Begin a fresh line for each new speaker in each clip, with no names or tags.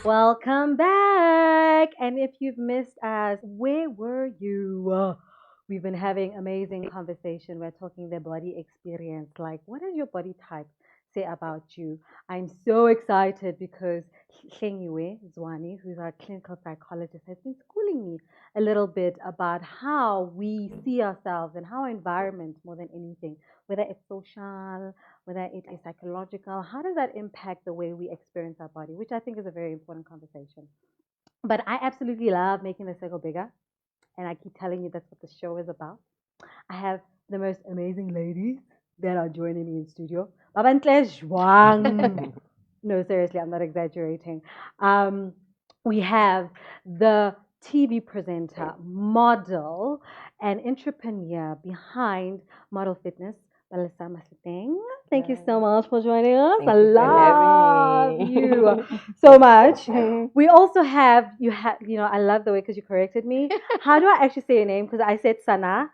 Welcome back. And if you've missed us, where were you? We've been having amazing conversation. We're talking the body experience. Like, what does your body type say about you? I'm so excited because Hlengiwe Zwani, who's our clinical psychologist, has been schooling me a little bit about how we see ourselves and how our environment, more than anything, whether it's social, whether it is psychological, how does that impact the way we experience our body, which I think is a very important conversation. But I absolutely love making the circle bigger, and I keep telling you that's what the show is about. I have the most amazing ladies that are joining me in studio. Babantle Zhuang. No, seriously, I'm not exaggerating. Um, we have the TV presenter, model, and entrepreneur behind Model Fitness, Melissa Masuteng. Thank you so much for joining us.
Thank
I
you for
love
having
you
me.
so much. We also have I love the way because you corrected me. How do I actually say your name? Because I said Sana,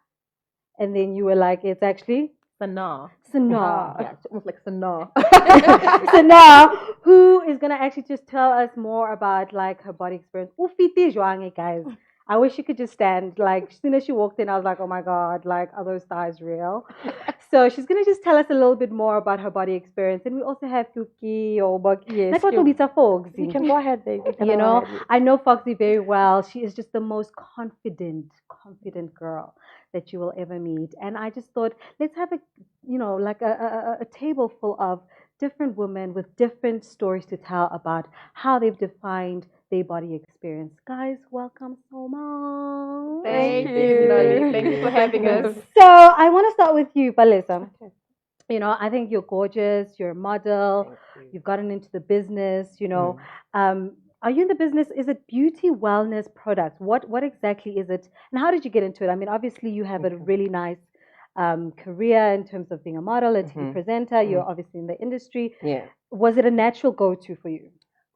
and then you were like, it's actually
Sana.
Sana.
Yeah, it's almost like Sana.
So now, who is gonna actually just tell us more about like her body experience? Ufiti Zhuang, guys. I wish you could just stand. Like, as soon as she walked in, I was like, oh my god, like, are those thighs real? So she's gonna just tell us a little bit more about her body experience. And we also have Tuki or Bog.
Yes,
Like what will be Fogs.
you can go ahead, baby.
You know, I know Foxy very well. She is just the most confident girl that you will ever meet. And I just thought, let's have like a table full of different women with different stories to tell about how they've defined their body experience. Guys, welcome so much.
Thank
Thank
you, Nolly. Thank you for
you.
having us.
So I want to start with you, Balisa.
Okay.
I think you're gorgeous, you're a model,
Thank you.
you've gotten into the business.
Mm.
Are you in the business? Is it beauty wellness products? What exactly is it? And how did you get into it? I mean, obviously you have a
Okay.
really nice career in terms of being a model, a TV presenter, you're obviously in the industry.
Yeah.
Was it a natural go-to for you?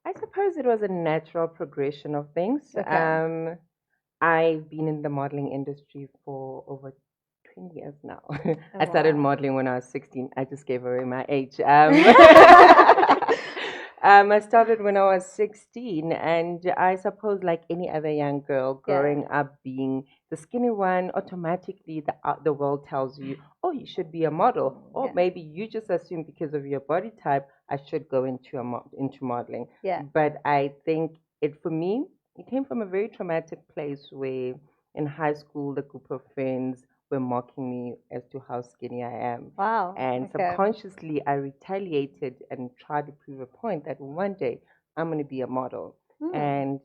I suppose it was a natural progression of things.
Okay.
I've been in the modeling industry for over 20 years now.
Oh,
I started
wow.
modeling when I was 16. I just gave away my age. I started when I was 16, and I suppose, like any other young girl growing up, being the skinny one, automatically the world tells you, oh, you should be a model. Or
Yeah.
maybe you just assume because of your body type, I should go into into modeling.
Yeah.
But I think for me, it came from a very traumatic place where in high school, the group of friends were mocking me as to how skinny I am.
Wow.
And
Okay.
subconsciously, I retaliated and tried to prove a point that one day I'm going to be a model. And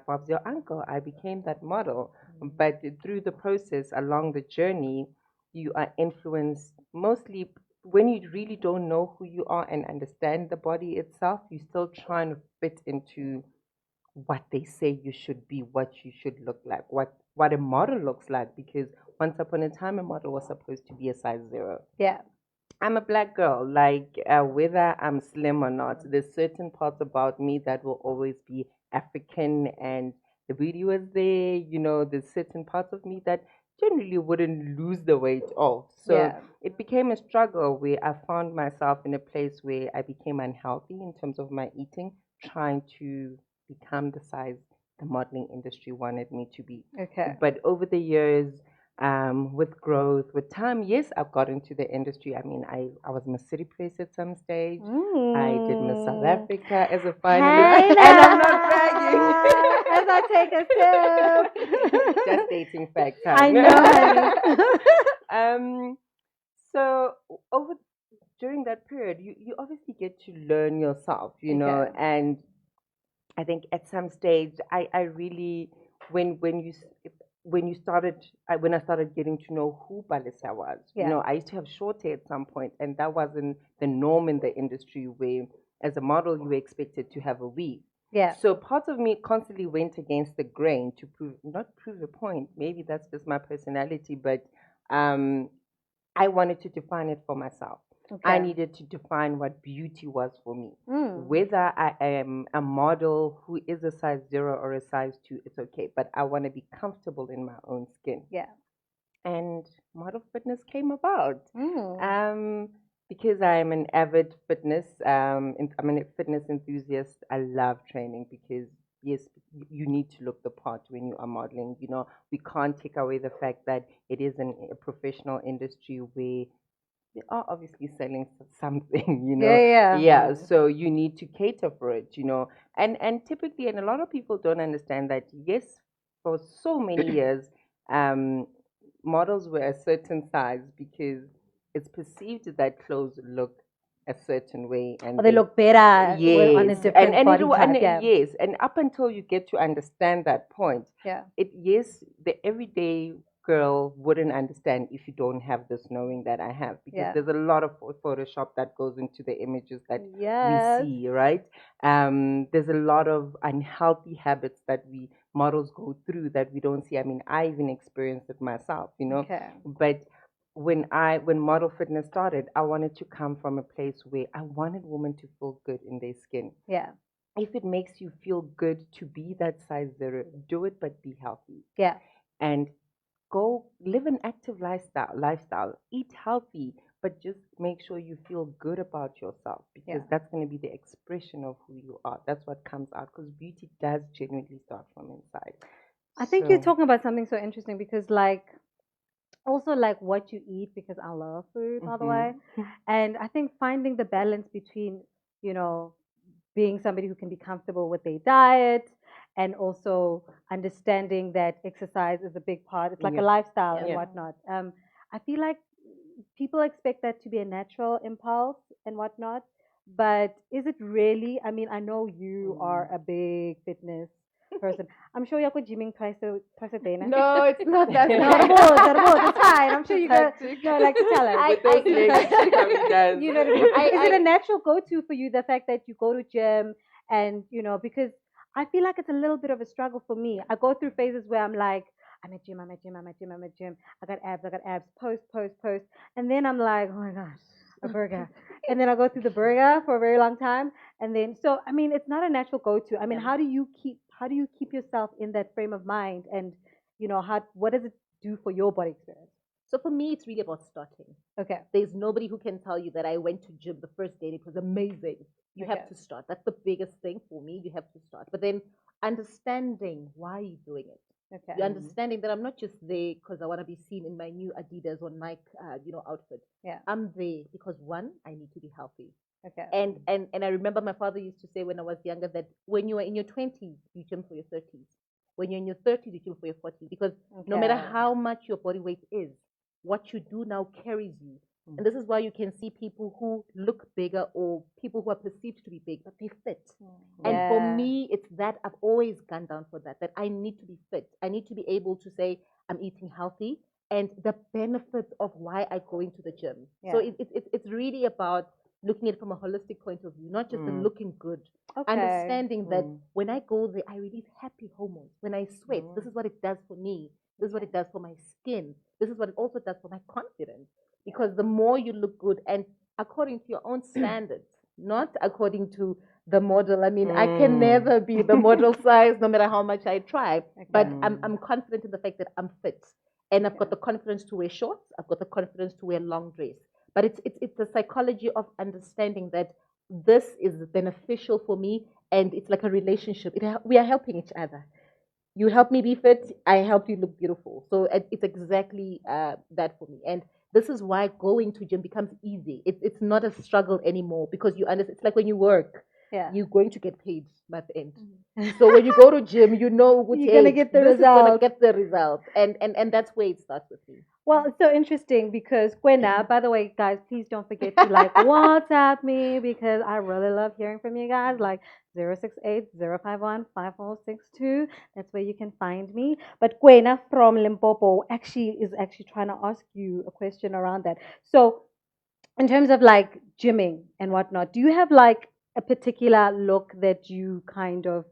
Bob's your uncle, I became that model. But through the process, along the journey, you are influenced mostly when you really don't know who you are and understand the body itself, you're still trying to fit into what they say you should be, what you should look like, what a model looks like. Because once upon a time, a model was supposed to be a size zero.
Yeah.
I'm a black girl, like whether I'm slim or not, there's certain parts about me that will always be African, and the beauty was there. There's certain parts of me that generally wouldn't lose the weight off. So
Yeah.
it became a struggle where I found myself in a place where I became unhealthy in terms of my eating, trying to become the size the modeling industry wanted me to be.
Okay.
But over the years, with growth, with time, yes, I've got into the industry. I mean, I was Miss City Place at some stage. I did Miss South Africa as a finalist,
Hey
and I'm not
now,
bragging.
as I take a sip.
Just dating facts.
I know, honey.
So over during that period, you obviously get to learn yourself,
Okay.
and I think at some stage, I really when you when you started when I started getting to know who Balisa was,
Yeah.
I used to have short hair at some point, and that wasn't the norm in the industry where, as a model, you were expected to have a weave.
Yeah.
So part of me constantly went against the grain to not prove a point. Maybe that's just my personality, but um, I wanted to define it for myself. I
Okay.
needed to define what beauty was for me.
Mm.
Whether I am a model who is a size zero or a size two, it's okay. But I want to be comfortable in my own skin.
Yeah.
And model fitness came about.
Mm.
Um, Because I'm an avid I'm a fitness enthusiast. I love training because yes, you need to look the part when you are modeling. You know, we can't take away the fact that it is a professional industry where they are obviously selling something. You
Yeah,
know,
yeah.
yeah. So you need to cater for it. You know, and typically, and a lot of people don't understand that. Yes, for so many years, um, models were a certain size because it's perceived that clothes look a certain way
Or
and
they
they
look better on a
yes
different
and it
body
will and
type. Yeah.
yes and up until you get to understand that point
Yeah.
it yes the everyday girl wouldn't understand if you don't have this knowing that I have because
Yeah.
there's a lot of photoshop that goes into the images that we
Yes.
see, right? There's a lot of unhealthy habits that we models go through that we don't see. I mean, I even experienced it myself, you know.
Okay.
But when model fitness started, I wanted to come from a place where I wanted women to feel good in their skin.
Yeah.
If it makes you feel good to be that size zero, do it, but be healthy.
Yeah.
And go live an active lifestyle, eat healthy, but just make sure you feel good about yourself because
Yeah.
that's going to be the expression of who you are. That's what comes out because beauty does genuinely start from inside.
I think you're
So
talking about something so interesting because, like, also like what you eat because I love food, by the way. And I think finding the balance between, you know, being somebody who can be comfortable with their diet and also understanding that exercise is a big part. It's like a
yeah,
lifestyle and
yeah.
whatnot. I feel like people expect that to be a natural impulse and whatnot, but is it really? I mean, I know you are a big fitness person. I'm sure you're gymming twice a day, now.
No, it's not that
No,
bad.
it's fine. I'm sure you got
Hectic.
no, like to tell us.
I-
With those legs, she probably does.
You know what I mean? Is it a
I
natural go-to for you? The fact that you go to gym and because I feel like it's a little bit of a struggle for me. I go through phases where I'm like, I'm at gym, I'm at gym, I'm at gym, I'm at gym. I got abs, post, post, post, and then I'm like, oh my gosh, a burger. And then I go through the burger for a very long time, and then so I mean, it's not a natural go-to. I mean,
Yeah.
how do you keep yourself in that frame of mind, and how what does it do for your body experience?
So for me, it's really about starting.
Okay.
There's nobody who can tell you that I went to gym the first day and it was amazing. You
Okay.
have to start. That's the biggest thing for me. You have to start. But then understanding why you're doing it.
Okay.
You're understanding that I'm not just there because I want to be seen in my new Adidas or Nike, outfit.
Yeah.
I'm there because one, I need to be healthy.
Okay.
And I remember my father used to say when I was younger that when you are in your 20s, you gym for your 30s. When you're in your 30s, you gym for your 40s. Because no matter
Okay.
how much your body weight is, what you do now carries you. And this is why you can see people who look bigger or people who are perceived to be big, but they fit. And for
Yeah.
me, it's that I've always gone down for that I need to be fit. I need to be able to say, I'm eating healthy and the benefits of why I go into the gym. So
Yeah.
it's really about looking at it from a holistic point of view, not just the looking good.
Okay.
Understanding that when I go there, I release happy hormones. When I sweat, this is what it does for me. This is what it does for my skin. This is what it also does for my confidence. Because the more you look good, and according to your own standards, not according to the model. I mean, I can never be the model size no matter how much I try. But I'm confident in the fact that I'm fit. And I've got the confidence to wear shorts. I've got the confidence to wear long dress. But it's the psychology of understanding that this is beneficial for me, and it's like a relationship. We are helping each other. You help me be fit, I help you look beautiful. So it's exactly that for me. And this is why going to gym becomes easy. It's not a struggle anymore because you understand. It's like when you work,
Yeah.
you're going to get paid month end. So when you go to gym, you know
You're gonna get the
this is gonna
result.
get the result, and that's where it starts with me.
Well, it's so interesting because Gwena, by the way, guys, please don't forget to like WhatsApp me because I really love hearing from you guys. Like 068-051-5462. That's where you can find me. But Gwena from Limpopo is actually trying to ask you a question around that. So in terms of like gymming and whatnot, do you have like a particular look that you kind of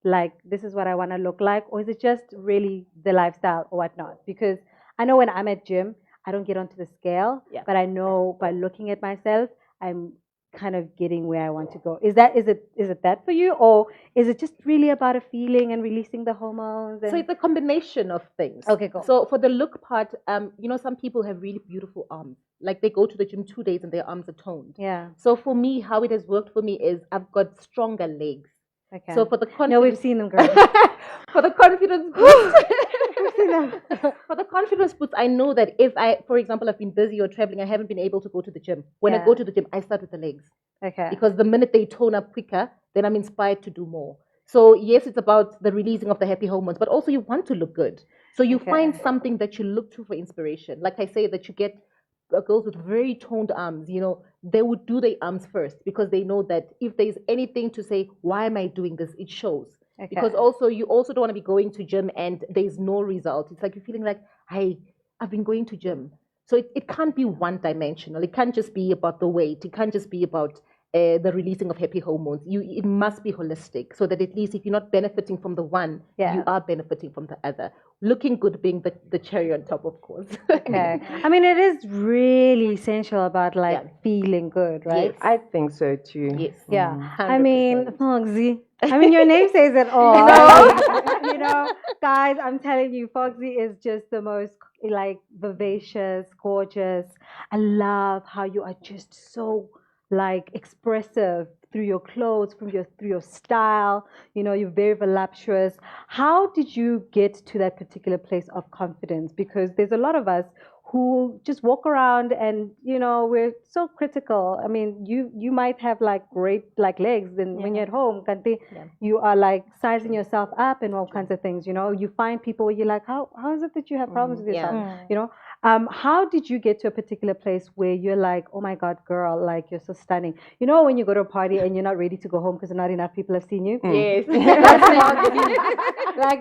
like, this is what I want to look like? Or is it just really the lifestyle or whatnot? Because I know when I'm at gym, I don't get onto the scale,
Yeah.
but I know by looking at myself, I'm kind of getting where I want to go. Is it that for you, or is it just really about a feeling and releasing the hormones?
So it's a combination of things.
Okay, cool.
So for the look part, some people have really beautiful arms. Like they go to the gym 2 days and their arms are toned.
Yeah.
So for me, how it has worked for me is I've got stronger legs.
Okay.
So for the confidence,
no, we've seen them, girls.
for the confidence boost,
We've seen them.
for the confidence boost, I know that if I, for example, I've been busy or traveling, I haven't been able to go to the gym. When I go to the gym, I start with the legs.
Okay.
Because the minute they tone up quicker, then I'm inspired to do more. So yes, it's about the releasing of the happy hormones, but also you want to look good. So you find something that you look to for inspiration. Like I say, that you get girls with very toned arms, they would do their arms first because they know that if there's anything to say, why am I doing this? It shows. Okay. Because also you also don't want to be going to gym and there's no result. It's like you're feeling like, hey, I've been going to gym. So it can't be one dimensional. It can't just be about the weight. It can't just be about the releasing of happy hormones. It must be holistic so that at least if you're not benefiting from the one, you are benefiting from the other. Looking good being the cherry on top, of course.
Okay. I mean, it is really essential about feeling good, right?
Yes. I think so too.
Yes.
Yeah.
100%.
I mean, Foxy. I mean, your name says it all. Guys, I'm telling you, Foxy is just the most vivacious, gorgeous. I love how you are just so expressive through your clothes, through your style. You're very voluptuous. How did you get to that particular place of confidence? Because there's a lot of us who just walk around and we're so critical. I mean, you might have great legs, and when you're at home, Kanti, you are sizing yourself up and all kinds of things. You find people where you're like, how is it that you have problems with yourself? How did you get to a particular place where you're like, oh my God, girl, you're so stunning? When you go to a party and you're not ready to go home because not enough people have seen you.
Yes.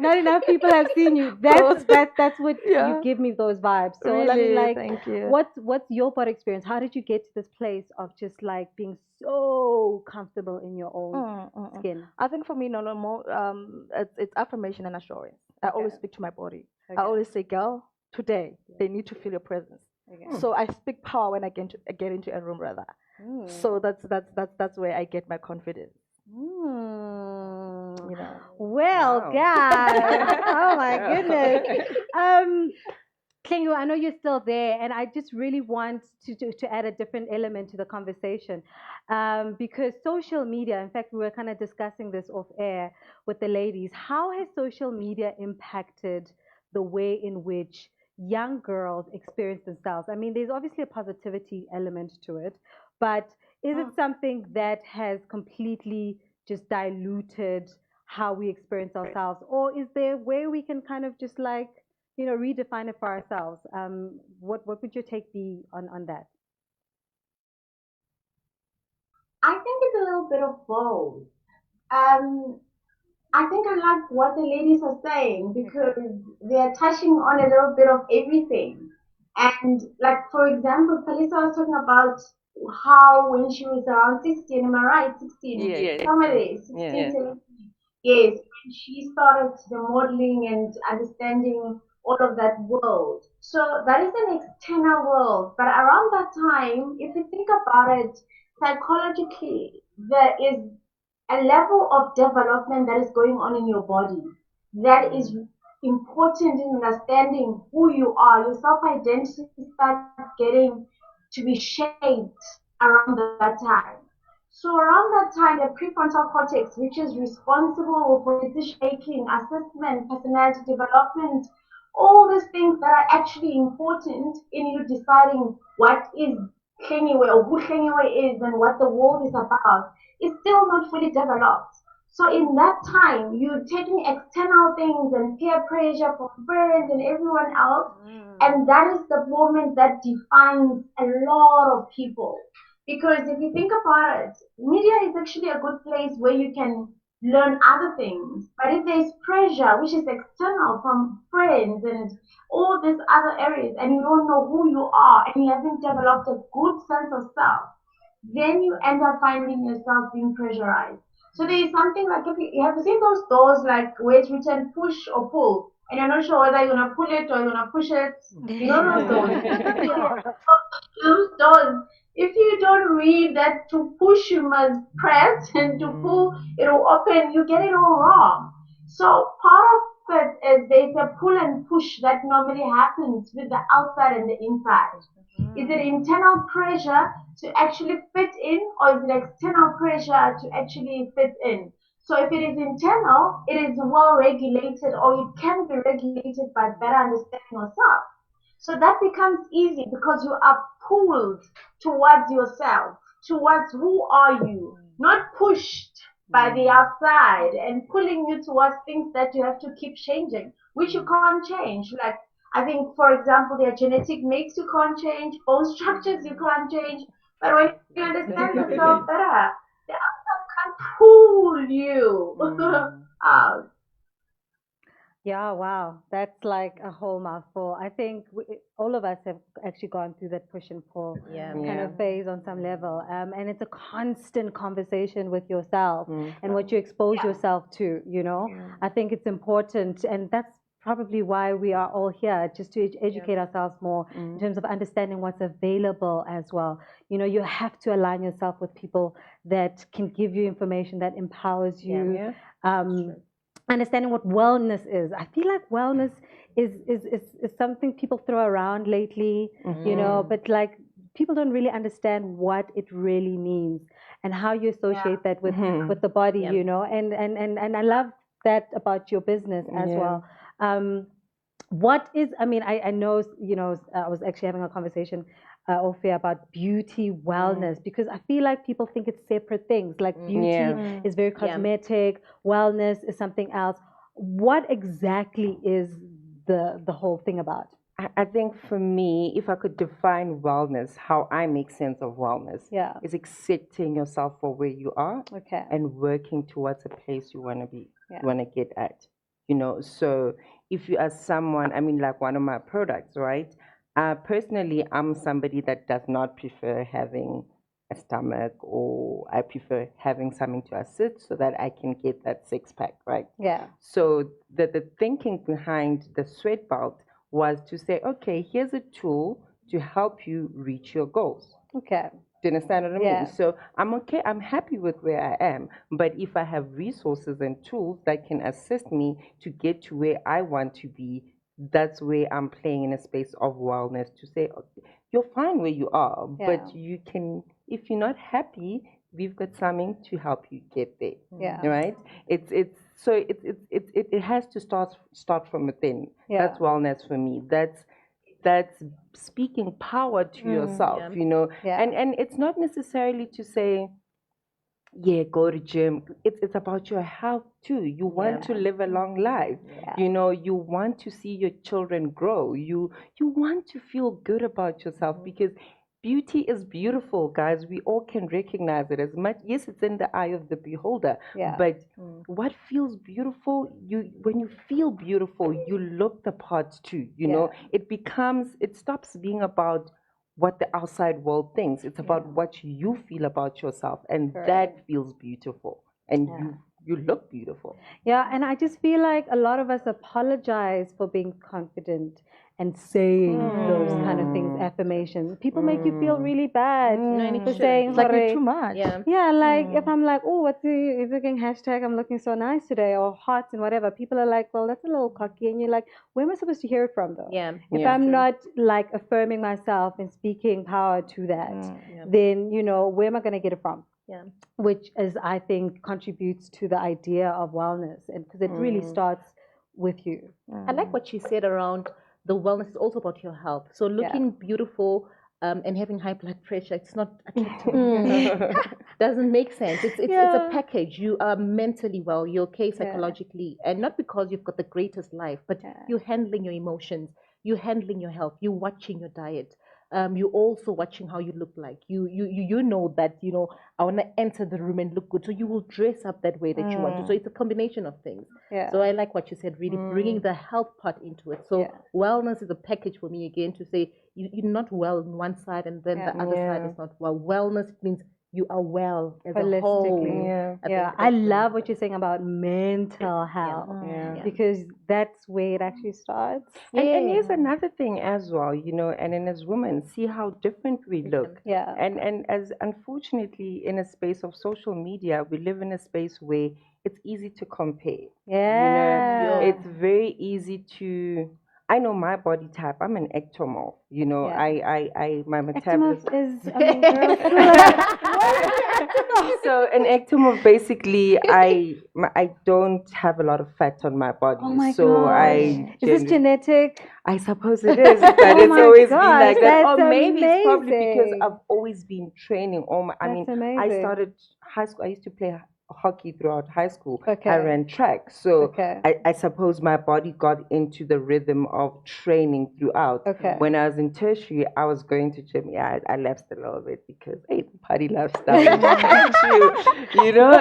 Not enough people have seen you. That's what you give me those vibes. So
really? Thank you.
What's your body experience? How did you get to this place of just being so comfortable in your own skin?
I think for me, no more. It's affirmation and assurance. I always speak to my body. I always say, girl, today they need to feel your presence. So I speak power when I get into a room, rather. So that's where I get my confidence.
Well, guys, oh my goodness. Klingu, I know you're still there, and I just really want to add a different element to the conversation, because social media, in fact, we were kind of discussing this off air with the ladies. How has social media impacted the way in which young girls experience themselves? I mean, there's obviously a positivity element to it, but is it something that has completely just diluted how we experience ourselves, or is there a way we can kind of just redefine it for ourselves? What would your take be on that?
I think it's a little bit of both. Um, I think I like what the ladies are saying because they're touching on a little bit of everything. And for example, Felisa was talking about how when she was around 16, am I right? 16,
yes.
Somewhere 16,
yes.
17. Yes, when she started the modeling and understanding all of that world. So that is an external world. But around that time, if you think about it, psychologically, there is a level of development that is going on in your body that is important in understanding who you are. Your self-identity starts getting to be shaped around that time. So around that time, the prefrontal cortex, which is responsible for decision making, assessment, personality development, all these things that are actually important in you deciding what is Khenyewe or who Khenyewe is and what the world is about, is still not fully developed. So in that time, you're taking external things and peer pressure from friends and everyone else, and that is the moment that defines a lot of people. Because if you think about it, media is actually a good place where you can learn other things. But if there's pressure, which is external from friends and all these other areas, and you don't know who you are and you haven't developed a good sense of self, then you end up finding yourself being pressurized. So there is something like, if you have seen those doors where it's written push or pull, and you're not sure whether you're gonna pull it or you're gonna push it. You know those doors. Those doors, if you don't read that to push you must press and to pull it will open, you get it all wrong. So part of it is there's a pull and push that normally happens with the outside and the inside. Is it internal pressure to actually fit in, or is it external pressure to actually fit in? So if it is internal, it is well regulated, or it can be regulated by better understanding yourself. So that becomes easy because you are pulled towards yourself, towards who are you, not pushed by the outside and pulling you towards things that you have to keep changing, which you can't change. Like, I think, for example, your genetic makes you can't change, bone structures you can't change. But when you understand yourself better, the outside can't pull you out.
Yeah, wow. That's like a whole mouthful. I think all of us have actually gone through that push and pull kind of phase on some level. And it's a constant conversation with yourself and what you expose yourself to, you know. I think it's important. And that's probably why we are all here, just to educate ourselves more in terms of understanding what's available as well. You know, you have to align yourself with people that can give you information that empowers you. Understanding what wellness is. I feel like wellness is something people throw around lately, you know, but like people don't really understand what it really means and how you associate that with the body, you know. And I love that about your business as well. What is, I mean, I know, you know, I was actually having a conversation Ophir, about beauty wellness, because I feel like people think it's separate things. Like beauty is very cosmetic, wellness is something else. What exactly is the whole thing about?
I think for me, if I could define wellness, how I make sense of wellness is accepting yourself for where you are and working towards a place you want to be, you want to get at. You know, so if you are someone, I mean, like one of my products, right? Personally, I'm somebody that does not prefer having a stomach, or I prefer having something to assist so that I can get that six pack, right?
Yeah.
So the thinking behind the sweat belt was to say, okay, here's a tool to help you reach your goals.
Okay.
Do you understand what I mean? So I'm okay, I'm happy with where I am. But if I have resources and tools that can assist me to get to where I want to be, that's where I'm playing in a space of wellness to say, okay, you're fine where you are, but you can, if you're not happy, we've got something to help you get there.
Yeah.
Right? It has to start from within. That's wellness for me. That's speaking power to yourself, you know. And it's not necessarily to say, go to gym. It's about your health too. You want to live a long life. You know, you want to see your children grow. You want to feel good about yourself, because beauty is beautiful, guys. We all can recognize it as much. Yes, it's in the eye of the beholder. But what feels beautiful, when you feel beautiful, you look the part too. You know, it stops being about what the outside world thinks. It's about what you feel about yourself, and that feels beautiful, and you look beautiful.
Yeah, and I just feel like a lot of us apologize for being confident and saying those kind of things, affirmations. People make you feel really bad for saying,
It's like you're too much.
Yeah, like if I'm like, oh, what's the looking hashtag? I'm looking so nice today, or hot and whatever. People are like, well, that's a little cocky, and you're like, where am I supposed to hear it from though? If I'm not like affirming myself and speaking power to that, then you know, where am I going to get it from? Which is, I think, contributes to the idea of wellness, and because it really starts with you.
I like what she said around the wellness is also about your health. So looking beautiful and having high blood pressure, it's not attractive. Doesn't make sense. It's a package. You are mentally well, you're okay psychologically, and not because you've got the greatest life, but you're handling your emotions, you're handling your health, you're watching your diet. You're also watching how you look like. You know that, you know, I want to enter the room and look good. So you will dress up that way that you want to. So it's a combination of things. So I like what you said, really bringing the health part into it. So wellness is a package for me again, to say you're not well on one side and then the other side is not well. Wellness means you are well as a
Holistically.
whole.
Yeah.
I
Yeah,
think
I
that's really
love what
important.
you're saying about mental health
Yeah.
because that's where it actually starts.
And
Yeah.
here's another thing as well, and then as women, see how different we look.
Yeah.
And as unfortunately in a space of social media, we live in a space where it's easy to compare.
Yeah.
It's very easy to. I know my body type. I'm an ectomorph.
Yeah.
My
Ectomorph
metabolism.
is, I mean, girl, people are like, what is an ectomorph?
So an ectomorph, basically, I don't have a lot of fat on my body.
Oh my
So
gosh. Is this genetic?
I suppose it is, but
Oh
it's
my
always been
gosh,
like that.
that's
Or maybe it's probably because
amazing.
I've always been training all my. I mean,
That's
I
amazing.
started high school. I used to play hockey throughout high school.
Okay.
I ran track, so
Okay.
I suppose my body got into the rhythm of training throughout.
Okay.
When I was in tertiary, I was going to gym. Yeah, I left a little bit because hey, party lifestyle,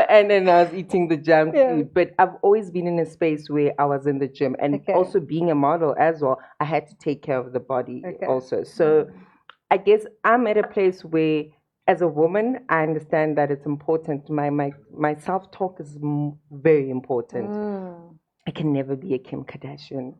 And then I was eating the junk food. But I've always been in a space where I was in the gym, and also being a model as well. I had to take care of the body also. So I guess I'm at a place where, as a woman, I understand that it's important. My self talk is very important. I can never be a Kim Kardashian.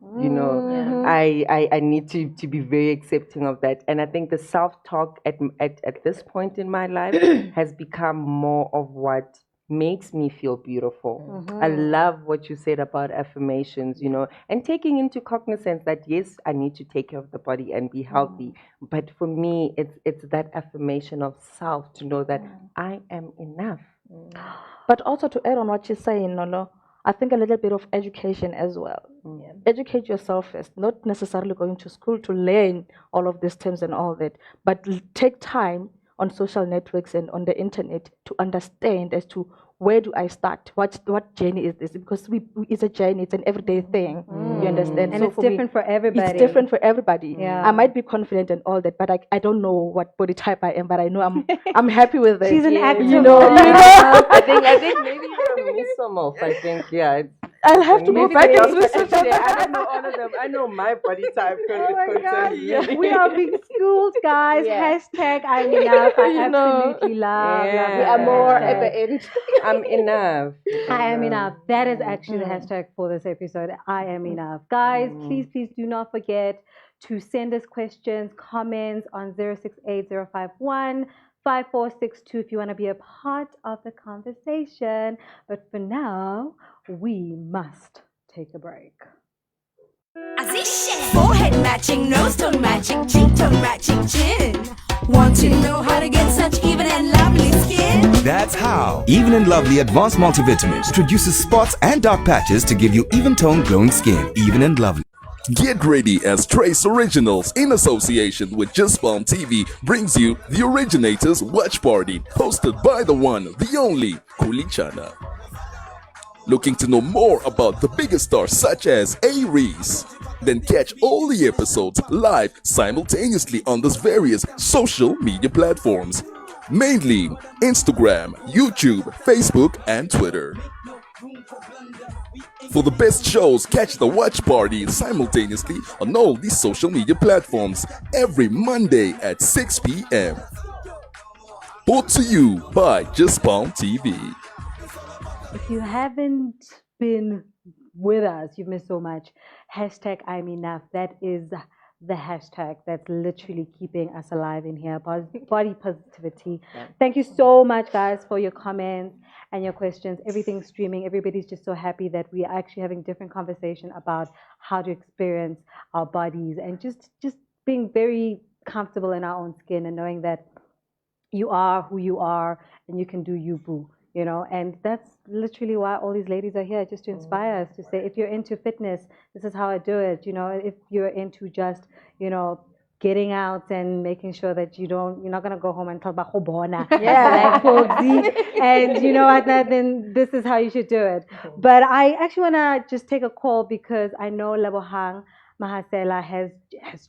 I need to be very accepting of that. And I think the self talk at this point in my life has become more of what makes me feel beautiful. I love what you said about affirmations, and taking into cognizance that yes, I need to take care of the body and be healthy. But for me, it's that affirmation of self to know that I am enough.
But also to add on what you're saying, Nolo, I think a little bit of education as well. Educate yourself first, not necessarily going to school to learn all of these terms and all that, but take time on social networks and on the internet to understand as to where do I start? What journey is this? Because it's a journey, it's an everyday thing. You understand?
And
So
it's
for me,
different for everybody.
it's different for everybody.
Yeah.
I might be confident and all that, but I don't know what body type I am, but I know I'm happy with it.
She's an actor.
I think maybe you're a mesomorph. I think
I'll have to go
maybe
back
the
and
doctor
research
should share. I
that.
don't know all of them. I know my body type.
Oh my gosh.
Really.
We are being schooled, guys. Hashtag I'm enough. I absolutely love
We
that
are more
hashtag.
at the end.
I'm enough.
I am enough. That is actually the hashtag for this episode. I am enough. Guys, please do not forget to send us questions, comments on 068051 5462 if you want to be a part of the conversation. But for now, we must take a break.
Forehead matching, nose tone matching, cheek tone matching, chin. Want to know how to get such even and lovely skin?
That's how Even and Lovely Advanced Multivitamins introduces spots and dark patches to give you even tone glowing skin. Even and Lovely.
Get ready as Trace Originals, in association with Just Bomb TV, brings you the Originators Watch Party, hosted by the one, the only, Kulichana. Looking to know more about the biggest stars such as Aries? Then catch all the episodes live simultaneously on these various social media platforms, mainly Instagram, YouTube, Facebook, and Twitter. For the best shows, catch the watch party simultaneously on all these social media platforms every Monday at 6 p.m. Brought to you by Just Bomb TV.
If you haven't been with us, you've missed so much. Hashtag I'm enough. That is the hashtag that's literally keeping us alive in here. Body positivity. Thank you so much, guys, for your comments and your questions. Everything's streaming. Everybody's just so happy that we are actually having different conversation about how to experience our bodies and just being very comfortable in our own skin and knowing that you are who you are and you can do you, boo. And that's literally why all these ladies are here, just to inspire us to say, if you're into fitness, this is how I do it. If you're into just, getting out and making sure that you're not going to go home and talk about hobona, like folksy, and you know what, then this is how you should do it. But I actually want to just take a call because I know Lebohang Mahasela has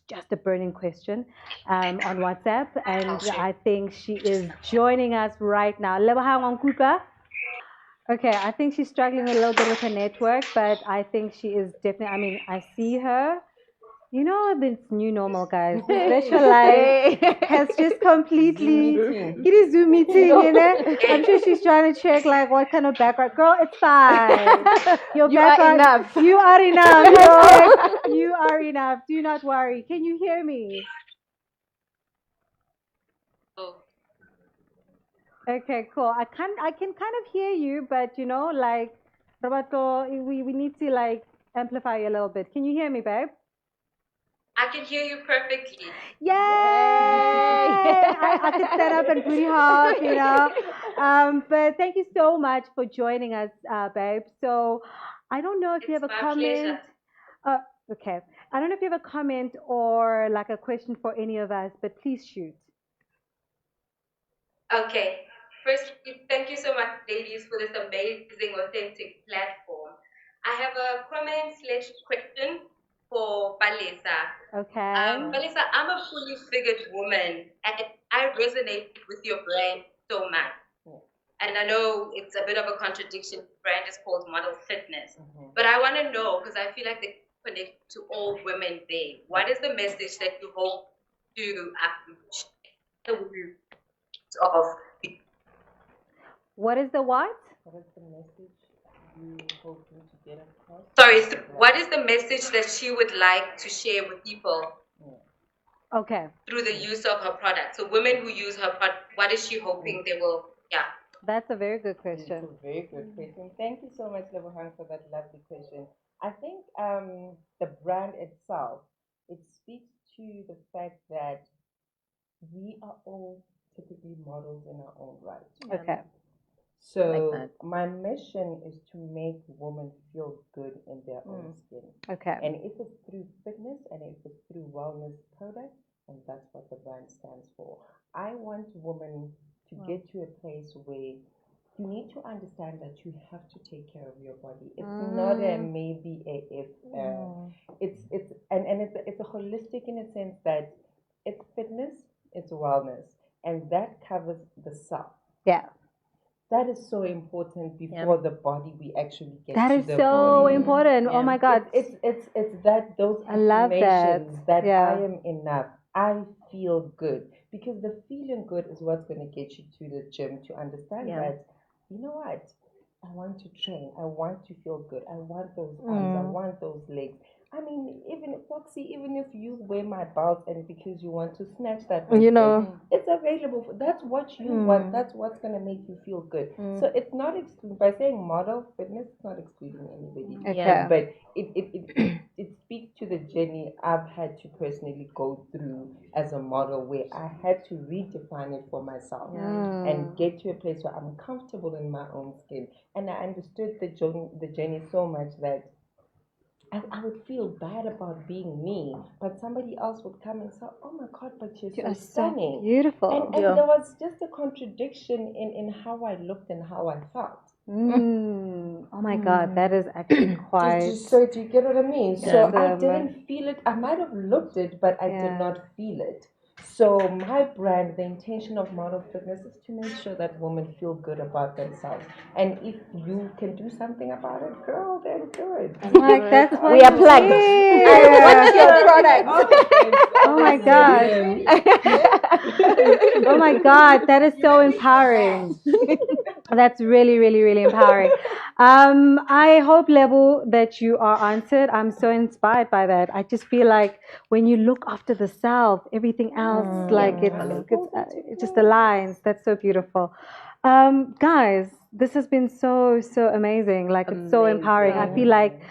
just a burning question on WhatsApp, and I think she is joining us right now. Lebohang Wankuka. Okay, I think she's struggling a little bit with her network, but I think she is definitely, I see her. You know, this new normal, guys. This virtual life has just completely. It is Zoom meeting, you know. I'm sure she's trying to check like what kind of background. Girl, it's fine. Your
You are
background.
enough.
You are enough. Hashtag, you are enough. Do not worry. Can you hear me? Okay, cool. I can kind of hear you, but you know, like Roberto, we need to like amplify a little bit. Can you hear me, babe?
I can hear you perfectly.
Yay! I could stand up and booty hop, you know. But thank you so much for joining us, babe. So I don't know if you have a comment. Okay. I don't know if you have a comment or like a question for any of us, but please shoot.
Okay. First, thank you so much, ladies, for this amazing, authentic platform. I have a comment/question for Palesa.
Okay.
Palesa, I'm a fully figured woman, and I resonate with your brand so much. And I know it's a bit of a contradiction. The brand is called Model Fitness. But I want to know, because I feel like they connect to all women there. What is the message that you hope to of?
What is the what?
What is the message you hoping to get across?
Sorry, what is the message that she would like to share with people?
Okay.
Through the use of her product. So women who use her product, what is she hoping they will,
That's a very good question.
It's a very good question. Thank you so much, Lebohang, for that lovely question. I think the brand itself, it speaks to the fact that we are all typically models in our own right.
Okay.
So my mission is to make women feel good in their own skin.
Okay.
And if it's through fitness and if it's through wellness products, and that's what the brand stands for. I want women to get to a place where you need to understand that you have to take care of your body. It's not a maybe a if. It's a holistic in a sense that it's fitness, it's wellness, and that covers the self.
Yeah.
That is so important before the body we actually get
that
to
is
the
so
body.
important. Oh my God.
It's that those
I love that.
affirmations that I am enough. I feel good. Because the feeling good is what's going to get you to the gym to understand that, you know what? I want to train. I want to feel good. I want those arms. I want those legs. I mean, even Foxy, even if you wear my belt and because you want to snatch that,
You know,
it's available. That's what you want. That's what's gonna make you feel good. So it's not by saying model fitness. It's not excluding anybody.
Okay.
But it speaks to the journey I've had to personally go through as a model, where I had to redefine it for myself and get to a place where I'm comfortable in my own skin. And I understood the journey so much that I would feel bad about being me, but somebody else would come and say, "Oh my God, but you're so stunning."
Beautiful.
And there was just a contradiction in how I looked and how I felt.
Oh my God, that is actually quite.
So do you get what I mean? So I didn't feel it. I might have looked it, but I did not feel it. So my brand, the intention of Model Fitness is to make sure that women feel good about themselves. And if you can do something about it, girl, then do it.
Like that's what
We are plugged.
What's
your product?
Oh my God. Oh my God, that is so empowering. That's really, really, really empowering. I hope, Level, that you are answered. I'm so inspired by that. I just feel like when you look after the self, everything else, like it just aligns. That's so beautiful. Guys, this has been so, so amazing. Like, it's so empowering. I feel like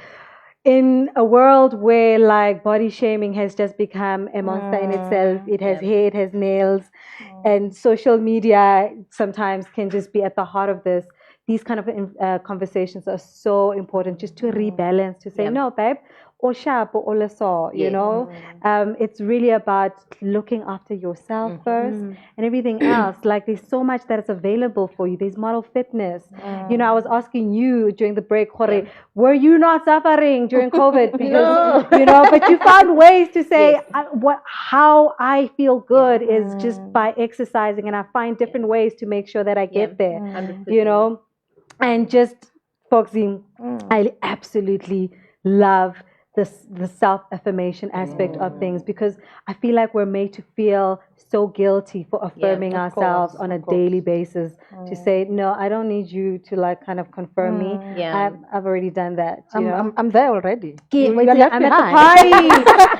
in a world where like body shaming has just become a monster in itself, it has hair, it has nails, and social media sometimes can just be at the heart of this. These kind of conversations are so important, just to rebalance, to say, no, babe, or sharp or leso, you know. It's really about looking after yourself first, and everything else. Like, there's so much that is available for you. There's Model Fitness. You know, I was asking you during the break, Jorge, were you not suffering during COVID? Because you know, but you found ways to say how I feel good is just by exercising, and I find different ways to make sure that I get there. You know, and just Foxy, I absolutely love the self affirmation aspect of things, because I feel like we're made to feel so guilty for affirming
of
ourselves
course,
on
of
a
course.
daily basis, to say, no, I don't need you to like kind of confirm me.
Yeah.
I've already done that. You know?
I'm there already.
Wait
You're
till
left
I'm at the
behind.
party.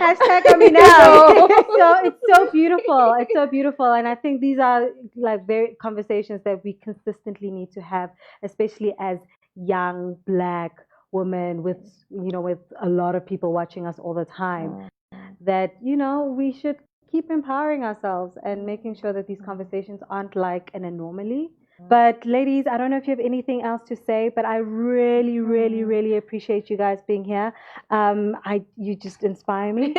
Hashtag coming out. So it's so beautiful. It's so beautiful. And I think these are like very conversations that we consistently need to have, especially as young Black women with, you know, with a lot of people watching us all the time, that, you know, we should keep empowering ourselves and making sure that these conversations aren't like an anomaly. But ladies, I don't know if you have anything else to say, but I really, really, really appreciate you guys being here. You just inspire me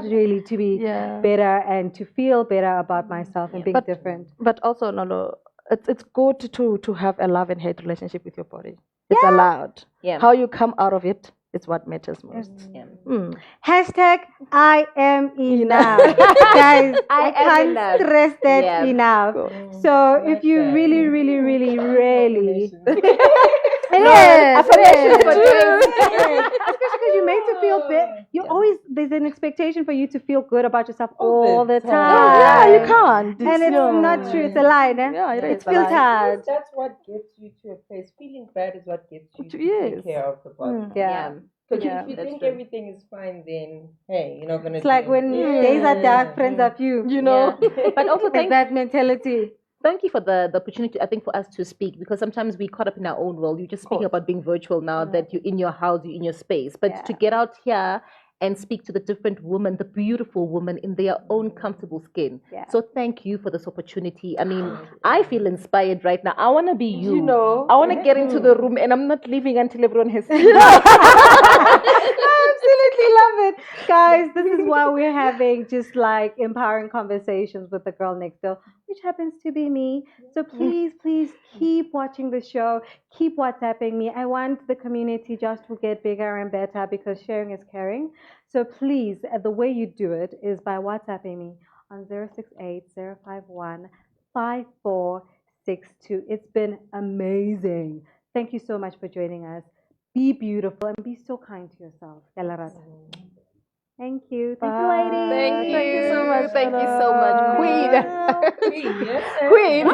really to be better and to feel better about myself and being different.
But also, Nolo, it's good to have a love and hate relationship with your body. It's allowed.
Yeah.
How you come out of it is what matters most.
Hashtag I am enough. Guys, I can't
enough.
stress that
Yeah.
enough. So if you really, really, really, really
affirmations for doing
especially because you're made to feel you always, there's an expectation for you to feel good about yourself all the time.
Yeah, you can't.
And it's not true. It's a lie, no?
Yeah,
It's
a lie.
filtered.
That's what gets you to a place. Feeling bad is what gets you to
Yes.
take care of the body.
Yeah.
Because
Yeah.
if you
That's
think
true.
everything is fine, then hey, you're not gonna.
It's like when days are dark, friends are few.
You know.
But also
It's that mentality.
thank you for the opportunity, I think, for us to speak, because sometimes we caught up in our own world. You're just speaking about being virtual now, that you're in your house, you're in your space. But to get out here and speak to the different women, the beautiful women in their own comfortable skin.
Yeah.
So thank you for this opportunity. I mean, I feel inspired right now. I want to be you.
You know.
I want to get into the room, and I'm not leaving until everyone has seen.
I absolutely love it. Guys, this is why we're having just like empowering conversations with the girl next door, which happens to be me. So please, please keep watching the show. Keep WhatsApping me. I want the community just to get bigger and better, because sharing is caring. So please, the way you do it is by WhatsApping me on 068-051-5462. It's been amazing. Thank you so much for joining us. Be beautiful and be so kind to yourself. Thank you. Thank you, ladies.
Thank you
so much,
Thank you so much, Queen.
Queen, yes.
Queen.